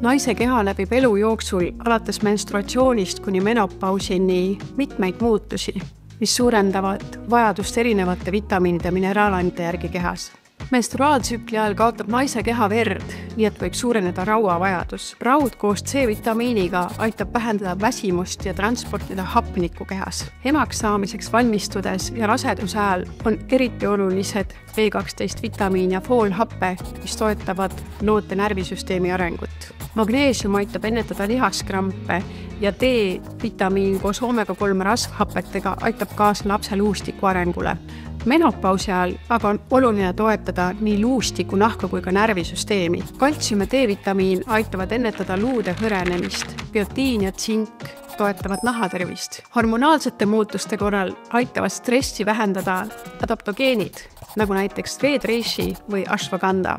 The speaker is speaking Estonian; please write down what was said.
Naise keha läbib elu jooksul alates menstruatsioonist kuni menopausini mitmeid muutusi, mis suurendavad vajadust erinevate vitamiinide ja mineraalandite järgi kehas. Menstruaaltsükli ajal kaotab naise keha verd, nii et võib suureneda rauavajadus. Raud koos C-vitamiiniga aitab vähendada väsimust ja transportida hapnikku kehas. Emaks saamiseks valmistudes ja raseduse ajal on eriti olulised B12 vitamiin ja foolhappe, mis toetavad loote närvisüsteemi arengut. Magneesium aitab ennetada lihaskrampe ja D-vitamiin koos omega-3 rasvhapetega aitab kaasa lapse luustiku arengule. Menopausi ajal aga on oluline toetada nii luustiku, nahka kui ka närvisüsteemi. Kaltsium ja D-vitamiin aitavad ennetada luude hõrenemist, biotiin ja tsink toetavad nahatervist. Hormonaalsete muutuste korral aitavad stressi vähendada adaptogeenid, nagu näiteks V-Reishi või ashwagandha.